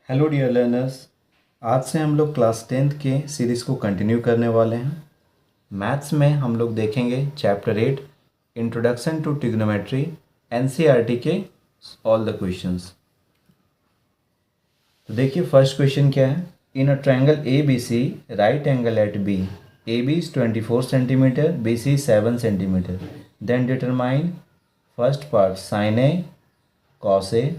Hello dear learners. आज से हम लोग क्लास 10th के सीरीज़ को कंटिन्यू करने वाले हैं। मैथ्स में हम लोग देखेंगे chapter 8 introduction to trigonometry NCERT के ऑल द क्वेश्चंस। तो देखिए फर्स्ट क्वेश्चन क्या है। In a triangle A B C right angle at B A B is 24 centimetre B C 7 centimetre then determine first part sine A cos A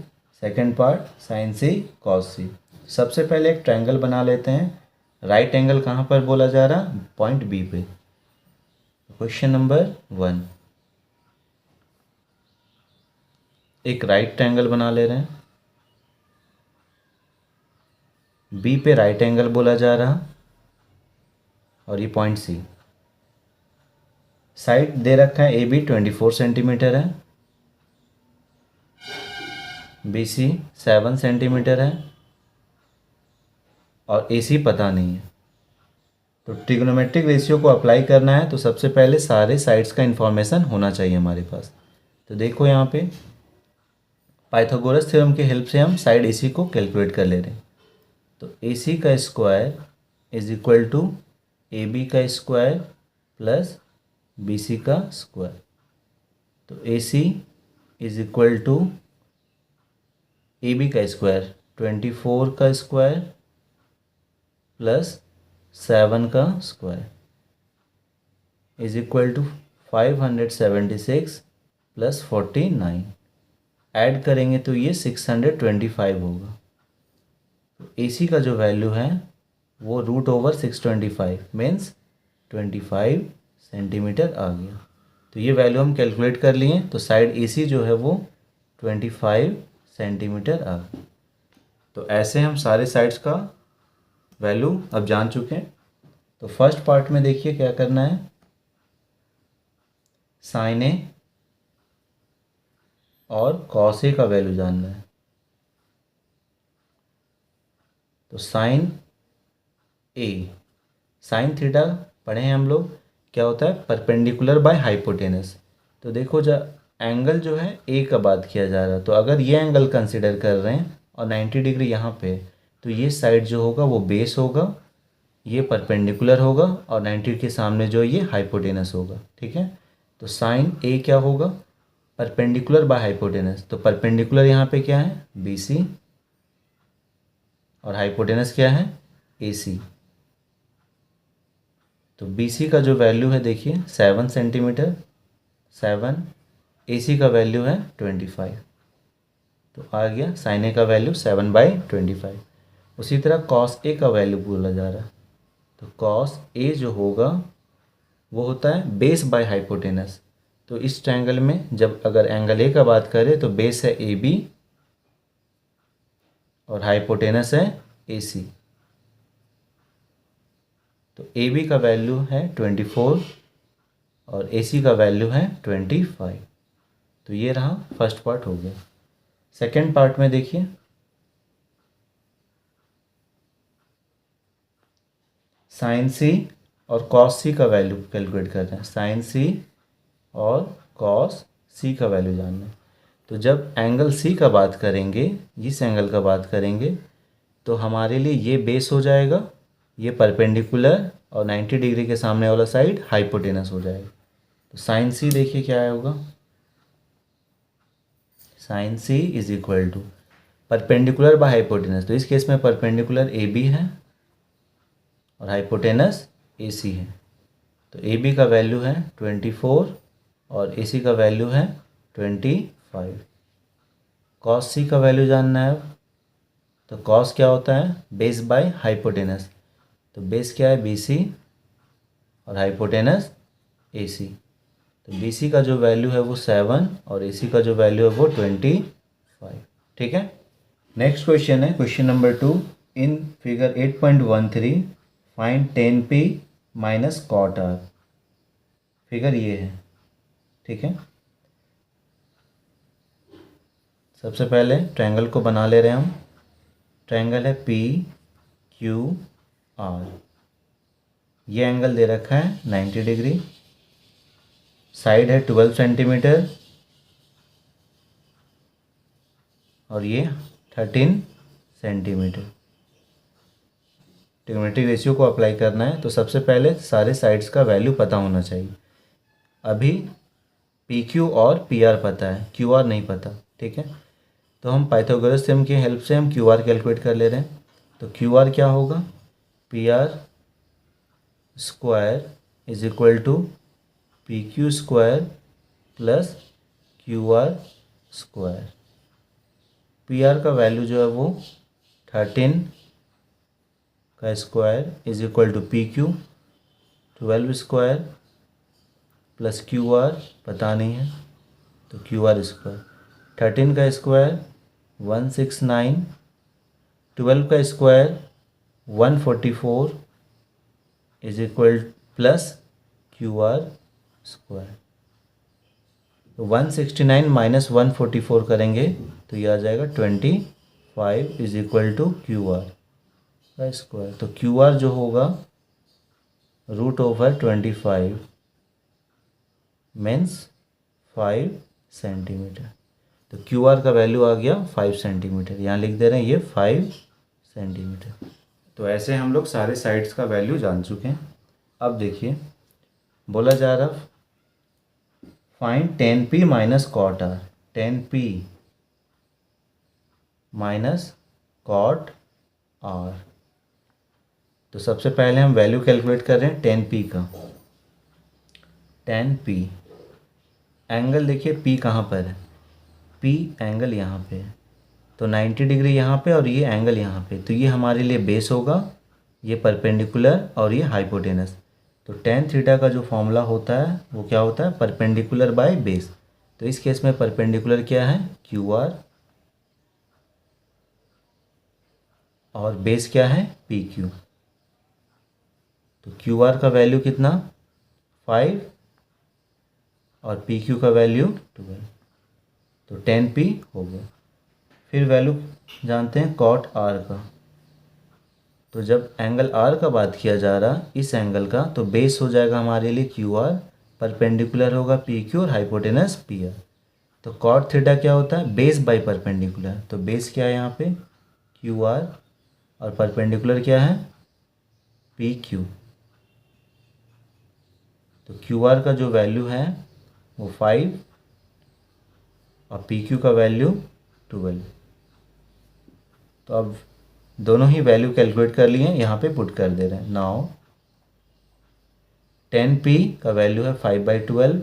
second part sine C cos C. सबसे पहले एक triangle बना लेते हैं। Right angle कहाँ पर बोला जा रहा, पॉइंट बी पे। क्वेश्चन नंबर 1, एक राइट ट्रायंगल बना ले रहे हैं। बी पे राइट एंगल बोला जा रहा और ये पॉइंट सी। साइड दे रखा है ए बी 24 सेंटीमीटर है, बी सी 7 सेंटीमीटर है और ए सी पता नहीं है। तो ट्रिग्नोमेट्रिक रेशियो को अप्लाई करना है तो सबसे पहले सारे साइड्स का इन्फॉर्मेशन होना चाहिए हमारे पास। तो देखो यहाँ पे पाइथागोरस थ्योरम के हेल्प से हम साइड ए सी को कैलकुलेट कर ले रहे हैं। तो ए सी का square is equal to A B का स्क्वायर प्लस बी सी का स्क्वायर। तो A C is equal to A B का स्क्वायर 24 का स्क्वायर प्लस 7 का square is equal to 576 plus 49। Add करेंगे तो ये 625 होगा। तो ए सी का जो वैल्यू है वो √625 मीन्स 25 सेंटीमीटर आ गया। तो ये वैल्यू हम कैलकुलेट कर लिए। तो साइड ए सी जो है वो 25 सेंटीमीटर आ गया। तो ऐसे हम सारे साइड्स का वैल्यू अब जान चुके हैं। तो फर्स्ट पार्ट में देखिए क्या करना है। साइन ए और कॉस ए का वैल्यू जानना है। तो साइन ए, साइन थीटा पढ़े हैं हम लोग, क्या होता है परपेंडिकुलर बाय हाइपोटेनस। तो देखो जब एंगल जो है ए का बात किया जा रहा है तो अगर ये एंगल कंसिडर कर रहे हैं और 90 डिग्री यहाँ पे, तो ये साइड जो होगा वो बेस होगा, ये परपेंडिकुलर होगा और 90 के सामने जो ये हाइपोटेनस होगा। ठीक है। तो साइन ए क्या होगा, परपेंडिकुलर बाय हाइपोटेनस। तो परपेंडिकुलर यहाँ पे क्या है बी सी और हाइपोटेनस क्या है ए सी। तो बी सी का जो वैल्यू है देखिए 7 सेंटीमीटर, 7, ए सी का वैल्यू है 25। तो आ गया साइन ए का वैल्यू 7/25। उसी तरह कॉस ए का वैल्यू बोला जा रहा है। तो कॉस ए जो होगा वो होता है बेस बाय हाइपोटेनस। तो इस ट्रायंगल में जब अगर एंगल ए का बात करें तो बेस है ए बी और हाइपोटेनस है ए सी। तो ए बी का वैल्यू है 24 और ए सी का वैल्यू है 25। तो ये रहा फर्स्ट पार्ट हो गया। सेकेंड पार्ट में देखिए साइन सी और कॉस सी का वैल्यू कैलकुलेट करना है। साइन सी और कॉस सी का वैल्यू जानना है। तो जब एंगल सी का बात करेंगे, जिस एंगल का बात करेंगे, तो हमारे लिए ये बेस हो जाएगा, ये परपेंडिकुलर और 90 डिग्री के सामने वाला साइड हाइपोटेनस हो जाएगा। तो साइन सी देखिए क्या होगा, sine C is equal to perpendicular by hypotenuse. तो इस केस में परपेंडिकुलर ए बी है और हाइपोटेनस ए सी है। तो ए बी का वैल्यू है 24 और ए सी का वैल्यू है 25। कॉस सी का वैल्यू जानना है। तो कॉस क्या होता है बेस बाय हाइपोटेनस। तो बेस क्या है बी सी और हाइपोटेनस ए सी। तो बी सी का जो वैल्यू है वो 7 और ए सी का जो वैल्यू है वो 25। ठीक है। नेक्स्ट क्वेश्चन है question number 2। In figure 8.13 find tan p minus cot R. Figure ये है। ठीक है। सबसे पहले ट्रायंगल को बना ले रहे हैं हम। ट्रायंगल है पी क्यू आर। ये एंगल दे रखा है 90 डिग्री। साइड है 12 सेंटीमीटर और ये 13 सेंटीमीटर। ट्रिग्नोमेट्रिक रेशियो को अप्लाई करना है तो सबसे पहले सारे साइड्स का वैल्यू पता होना चाहिए। अभी पी क्यू और पी आर पता है, क्यू आर नहीं पता, ठीक है। तो हम पाइथागोरस थ्योरम की हेल्प से हम क्यू आर कैलकुलेट कर ले रहे हैं। तो क्यू आर क्या होगा, P R square is equal to P Q square plus Q R square. P R का वैल्यू जो है वो 13 का square is equal to P Q 12 square plus Q R पता नहीं है तो क्यू आर स्क्वायर। 13 का स्क्वायर 169, 12 का square 144 is equal plus Q R square. तो 169 माइनस 144 करेंगे तो ये आ जाएगा 25 is equal to Q R का स्क्वायर। तो क्यू आर जो होगा √25 मीन्स 5 सेंटीमीटर। तो क्यू आर का वैल्यू आ गया 5 सेंटीमीटर, यहाँ लिख दे रहे हैं ये 5 सेंटीमीटर। तो ऐसे हम लोग सारे साइड्स का वैल्यू जान चुके हैं। अब देखिए बोला जा रहा find tan p minus cot R. tan p minus cot R. तो सबसे पहले हम वैल्यू कैलकुलेट कर रहे हैं tan p का। tan p एंगल देखिए p कहाँ पर है, p एंगल यहाँ पे है तो 90 डिग्री यहाँ पे और ये एंगल यहाँ पे, तो ये हमारे लिए बेस होगा, ये परपेंडिकुलर और ये हाइपोटेनस। तो tan थीटा का जो फॉर्मूला होता है वो क्या होता है, परपेंडिकुलर बाय बेस। तो इस केस में परपेंडिकुलर क्या है, क्यू आर, और बेस क्या है, पी क्यू। तो क्यू आर का वैल्यू कितना 5 और पी क्यू का वैल्यू 12, तो tan p हो गया। फिर वैल्यू जानते हैं कॉट आर का। तो जब एंगल आर का बात किया जा रहा इस एंगल का, तो बेस हो जाएगा हमारे लिए क्यू आर, परपेंडिकुलर होगा पी क्यू और हाइपोटेनस पी आर। तो कॉट थीटा क्या होता है, बेस बाय परपेंडिकुलर। तो बेस क्या है यहाँ पे क्यू आर और परपेंडिकुलर क्या है पी क्यू। तो क्यू आर का जो वैल्यू है वो 5 और पी क्यू का वैल्यू 12। तो अब दोनों ही वैल्यू कैलकुलेट कर लिए, यहाँ पे पुट कर दे रहे हैं। नाउ tan p का वैल्यू है 5/12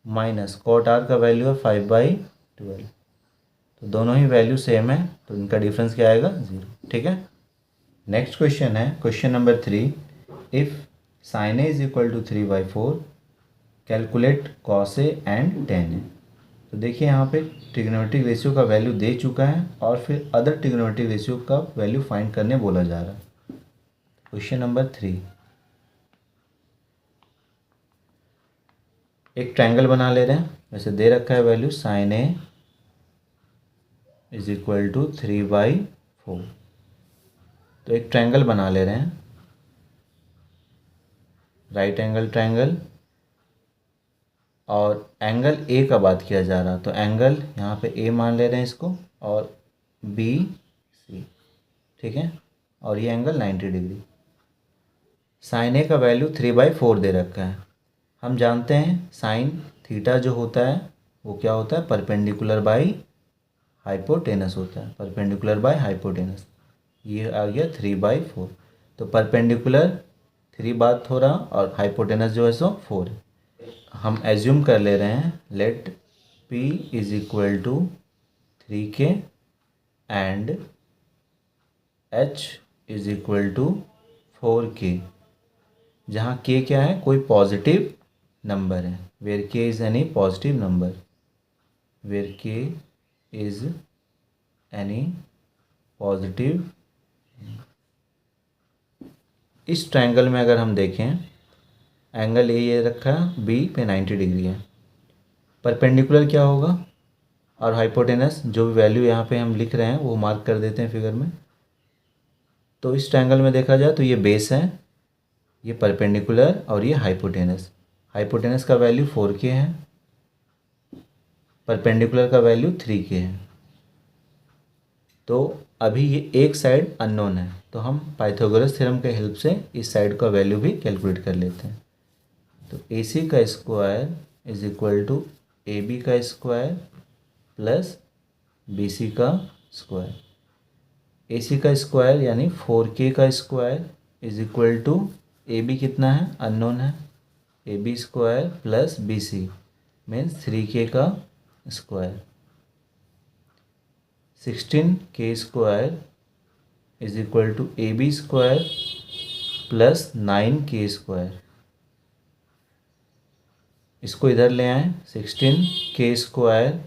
माइनस कॉट आर का वैल्यू है 5/12। तो दोनों ही वैल्यू सेम है तो इनका डिफरेंस क्या आएगा, 0। ठीक है। नेक्स्ट क्वेश्चन है question number 3। If sin a is equal to 3/4 calculate cos a and tan a। तो देखिए यहाँ पे ट्रिग्नोमेट्रिक रेशियो का वैल्यू दे चुका है और फिर अदर ट्रिग्नोमेट्रिक रेशियो का वैल्यू फाइंड करने बोला जा रहा है। क्वेश्चन नंबर 3, एक ट्रायंगल बना ले रहे हैं। वैसे दे रखा है value sin a is equal to 3/4। तो एक ट्रायंगल बना ले रहे हैं, राइट एंगल ट्रायंगल, और एंगल ए का बात किया जा रहा। तो एंगल यहाँ पे ए मान ले रहे हैं इसको, और बी सी, ठीक है। और ये एंगल 90 डिग्री। साइन ए का वैल्यू 3/4 दे रखा है। हम जानते हैं साइन थीटा जो होता है वो क्या होता है, परपेंडिकुलर बाई हाइपोटेनस होता है, परपेंडिकुलर बाय हाइपोटेनस। ये आ गया 3/4। तो परपेंडिकुलर 3 बात हो रहा और हाइपोटेनस जो है सो 4 है। हम एज्यूम कर ले रहे हैं let P is equal to 3K and H is equal to 4K, जहाँ K क्या है, कोई पॉजिटिव नंबर है, where K is any positive number, where K is any positive. इस ट्रायंगल में अगर हम देखें एंगल ये रखा है, बी पे 90 डिग्री है। परपेंडिकुलर क्या होगा और हाइपोटेनस जो भी वैल्यू यहाँ पे हम लिख रहे हैं वो मार्क कर देते हैं फिगर में। तो इस ट्रायंगल में देखा जाए तो ये बेस है, ये परपेंडिकुलर और ये हाइपोटेनस। हाइपोटेनस का वैल्यू 4K है, परपेंडिकुलर का वैल्यू 3K है। तो अभी ये एक साइड अननोन है, तो हम पाइथागोरस थ्योरम के हेल्प से इस साइड का वैल्यू भी कैलकुलेट कर लेते हैं। तो ए सी का square is equal to A B का स्क्वायर प्लस बी सी का स्क्वायर। ए सी का स्क्वायर यानी 4k का square is equal to A B कितना है, अननोन है, A B square plus B C means 3k का square. 16k square is equal to A B square plus 9k square. इसको इधर ले आएँ, 16k square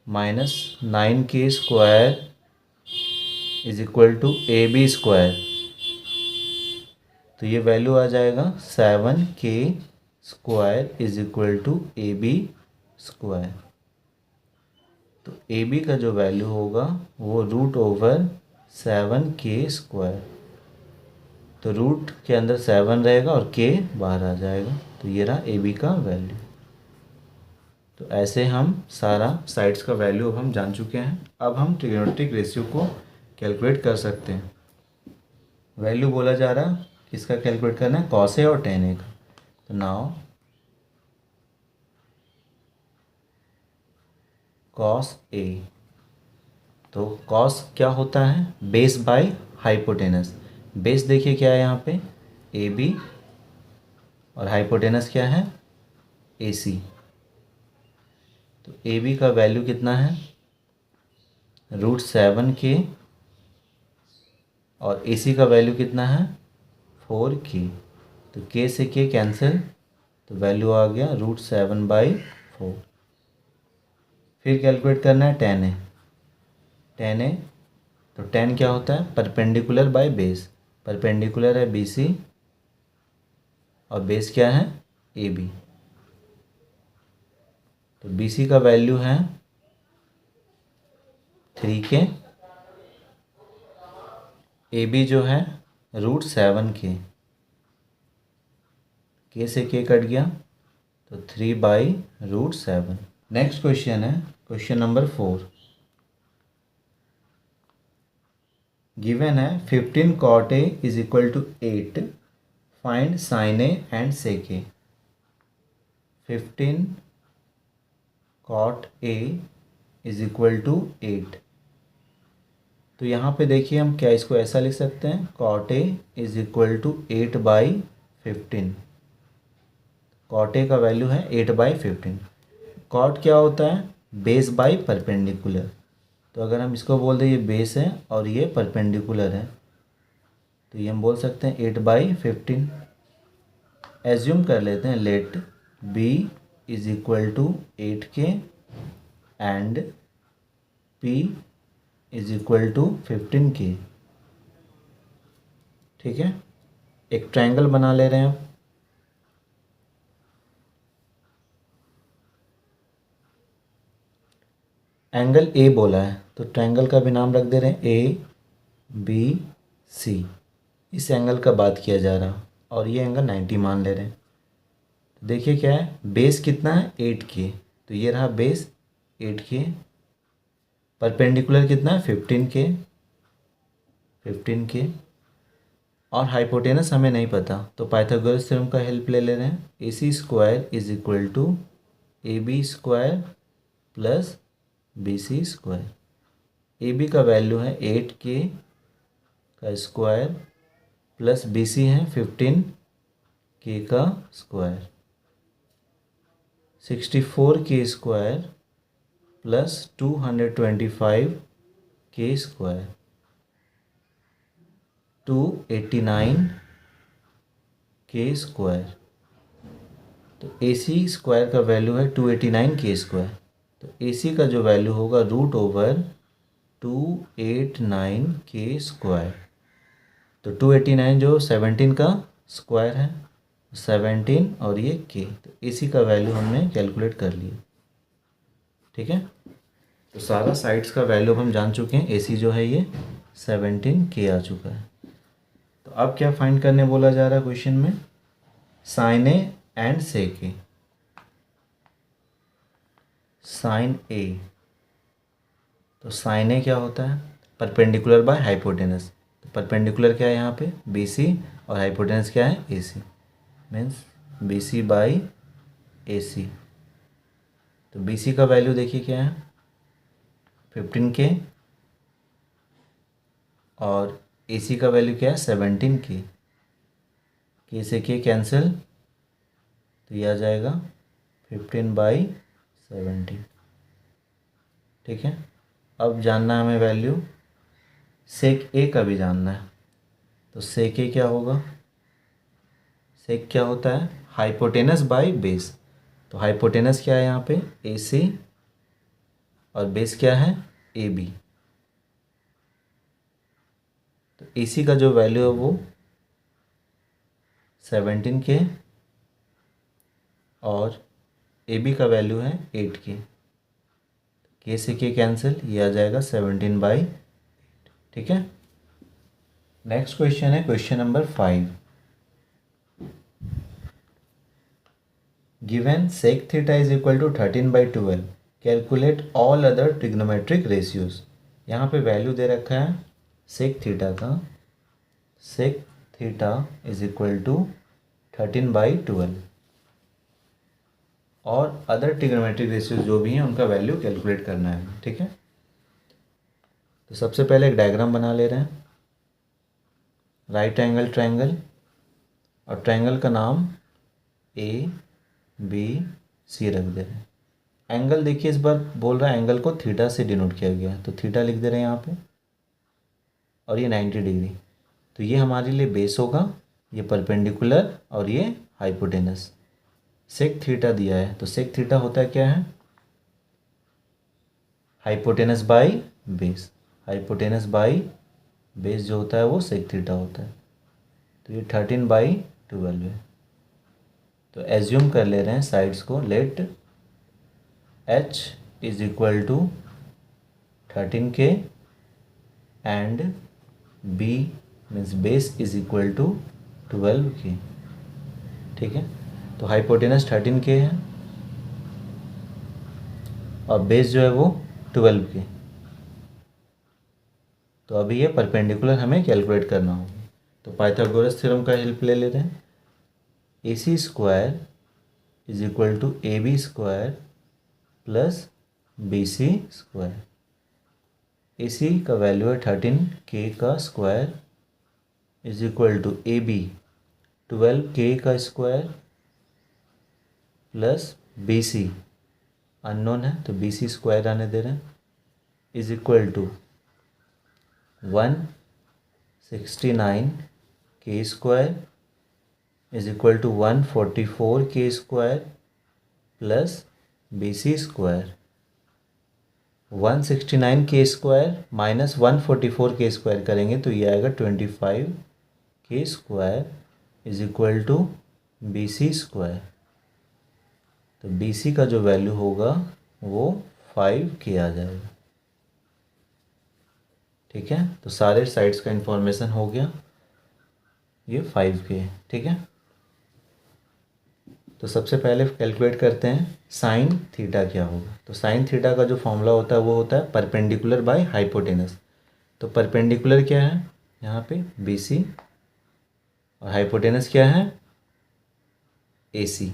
minus 9k square is equal to A B square. तो ये value आ जाएगा 7k square is equal to A B square. तो A B का जो वैल्यू होगा वो रूट ओवर 7k स्क्वायर। तो रूट के अंदर 7 रहेगा और k बाहर आ जाएगा, तो ये रहा ए बी का वैल्यू। तो ऐसे हम सारा साइड्स का वैल्यू अब हम जान चुके हैं। अब हम ट्रिग्नोमेट्रिक रेशियो को कैलकुलेट कर सकते हैं। वैल्यू बोला जा रहा किसका कैलकुलेट करना है, कॉस ए और टेन ए का। तो नाउ कॉस ए, तो कॉस क्या होता है, बेस बाय हाइपोटेनस। बेस देखिए क्या है यहाँ पे, ए बी, और हाइपोटेनस क्या है, ए सी। तो ए बी का वैल्यू कितना है, √7k, और ए सी का वैल्यू कितना है, 4k। तो k से k कैंसिल, तो वैल्यू आ गया √7/4। फिर कैलकुलेट करना है tan a। तो tan क्या होता है, परपेंडिकुलर बाय बेस। परपेंडिकुलर है BC और बेस क्या है, AB। तो BC का वैल्यू है 3k, AB जो है √7k, k से k कट गया तो 3/√7। नेक्स्ट क्वेश्चन है क्वेश्चन नंबर 4। गिवन है 15 cot a is equal to 8, find sin a and sec a। 15 cot a is equal to 8। तो यहाँ पे देखिए हम क्या इसको ऐसा लिख सकते हैं, cot a is equal to 8/15। cot a का वैल्यू है 8/15। cot क्या होता है, बेस बाय परपेंडिकुलर। तो अगर हम इसको बोल दें ये बेस है और ये परपेंडिकुलर है, तो ये हम बोल सकते हैं 8/15। एज्यूम कर लेते हैं, let b is equal to 8k and p is equal to 15k। ठीक है, एक ट्रायंगल बना ले रहे हैं हम। एंगल ए बोला है तो ट्रायंगल का भी नाम रख दे रहे हैं ABC। इस एंगल का बात किया जा रहा और ये एंगल 90 मान ले रहे हैं। तो देखिए क्या है, बेस कितना है 8k, तो ये रहा बेस 8k। परपेंडिकुलर कितना है 15k, और हाइपोटेनस हमें नहीं पता, तो पाइथागोरस थ्योरम का हेल्प ले ले रहे हैं। AC square is equal to AB square plus BC square. AB का वैल्यू है 8k का स्क्वायर प्लस BC है 15k का square. 64k square plus 225k square, 289k square. तो AC स्क्वायर का वैल्यू है 289k स्क्वायर। तो AC का जो वैल्यू होगा √289k स्क्वायर। तो 289 जो 17 का स्क्वायर है, 17 और ये k, तो AC का वैल्यू हमने कैलकुलेट कर लिया। ठीक है, तो सारा साइड्स का वैल्यू हम जान चुके हैं। AC जो है ये 17k आ चुका है। तो अब क्या फाइंड करने बोला जा रहा है क्वेश्चन में, sin a and sec a। sin a, तो sin a क्या होता है, परपेंडिकुलर बाय हाइपोटेनस। तो परपेंडिकुलर क्या है यहाँ पे बी सी और हाइपोटेनस क्या है ए सी, मीन्स बी सी बाई ए सी। तो बी सी का वैल्यू देखिए क्या है 15K और ए सी का वैल्यू क्या है 17K। के से के कैंसिल तो ये आ जाएगा 15/17। ठीक है, अब जानना है हमें वैल्यू सेक ए का भी जानना है। तो सेक ए क्या होगा, सेक क्या होता है हाइपोटेनस बाय बेस। तो हाइपोटेनस क्या है यहाँ पे ए सी और बेस क्या है ए बी। तो ए सी का जो वैल्यू है वो 17K और ए बी का वैल्यू है 8K। के से के कैंसिल ये आ जाएगा 17/8। ठीक है, नेक्स्ट क्वेश्चन है question number 5। Given sec theta is equal to 13/12 calculate all other trigonometric ratios. यहाँ पे वैल्यू दे रखा है सेक थीटा का, sec theta is equal to 13/12 और अदर ट्रिग्नोमेट्रिक रेशियोज जो भी हैं उनका वैल्यू कैलकुलेट करना है। ठीक है, तो सबसे पहले एक डायग्राम बना ले रहे हैं, राइट एंगल ट्रायंगल और ट्रायंगल का नाम ए बी सी रख दे रहे हैं। एंगल देखिए इस बार बोल रहा है एंगल को थीटा से डिनोट किया गया है, तो थीटा लिख दे रहे हैं यहाँ पे और ये 90 डिग्री। तो ये हमारे लिए बेस होगा, ये परपेंडिकुलर और ये हाइपोटेनस। सेक थीटा दिया है तो सेक थीटा होता है क्या है hypotenuse by base. Hypotenuse by base जो होता है वो सेक थीटा होता है। तो ये 13/12 है। तो एज्यूम कर ले रहे हैं साइड्स को, let H is equal to 13K and B means base is equal to 12K। ठीक है, तो हाइपोटेनस 13K है और बेस जो है वो 12K। तो अभी ये परपेंडिकुलर हमें कैलकुलेट करना होगा। तो पाइथागोरस थ्योरम का हेल्प ले लेते हैं। A C square is equal to A B square plus B C square. A C का वैल्यू है 13K का square is equal to A B 12K का square plus B C unknown है तो बी सी स्क्वायर आने दे रहे हैं is equal to 169K square is equal to 144K square plus B C square. 169K square minus 144K square करेंगे तो ये आएगा 25K square is equal to B C square. तो बी सी का जो वैल्यू होगा वो 5K आ जाएगा। ठीक है, तो सारे साइड्स का इंफॉर्मेशन हो गया, ये 5K है। ठीक है, तो सबसे पहले कैलकुलेट करते हैं साइन थीटा क्या होगा। तो साइन थीटा का जो फॉर्मूला होता है वो होता है परपेंडिकुलर बाय हाइपोटेनस। तो परपेंडिकुलर क्या है यहाँ पे बी सी और हाइपोटेनस क्या है ए सी।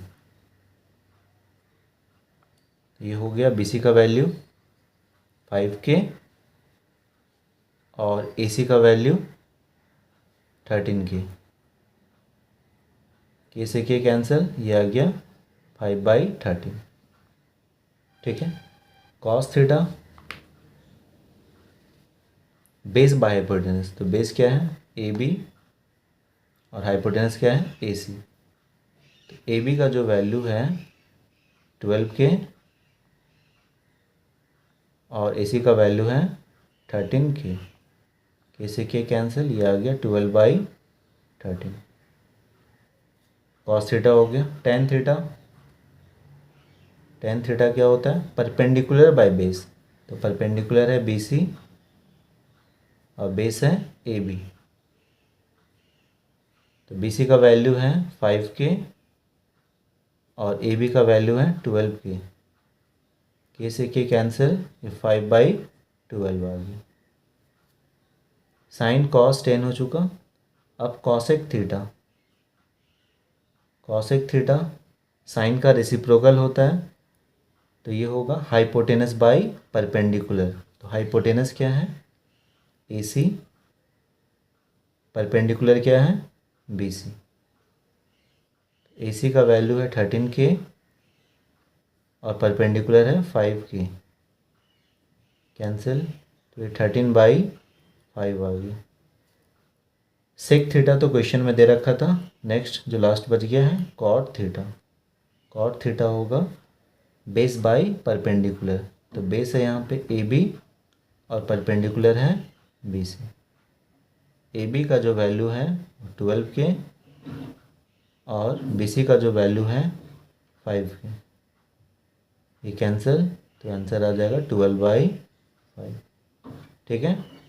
ये हो गया बी सी का वैल्यू 5K और ए सी का वैल्यू 13K। के से के कैंसिल ये आ गया 5/13। ठीक है, cos theta base bye hypotenuse. तो बेस क्या है ए बी और हाइपोटेनस क्या है ए सी। तो ए बी का जो वैल्यू है 12K और ए सी का वैल्यू है 13K। के से के कैंसिल ये आ गया 12/13। कॉस थीटा हो गया टेन थीटा। टेन थीटा क्या होता है परपेंडिकुलर बाय बेस। तो परपेंडिकुलर है बी सी और बेस है ए बी। तो बी सी का वैल्यू है 5K और ए बी का वैल्यू है 12K। के से के कैंसिल ये 5/12 आ गया। साइन कॉस टेन हो चुका। अब cosec theta, cosec theta sine का रेसिप्रोकल होता है, तो ये होगा हाइपोटेनस बाई परपेंडिकुलर। तो हाइपोटेनस क्या है? AC, परपेंडिकुलर क्या है? BC। AC का वैल्यू है 13K और परपेंडिकुलर है 5K। कैंसिल, तो ये 13/5 आ गया। सेक थीटा तो क्वेश्चन में दे रखा था। नेक्स्ट जो लास्ट बच गया है कॉट थीटा। कॉट थीटा होगा बेस बाई परपेंडिकुलर। तो बेस है यहाँ पे AB और परपेंडिकुलर है BC। AB का जो वैल्यू है 12K और BC का जो वैल्यू है 5K। ये कैंसिल, तो आंसर आ जाएगा 12/5। ठीक है।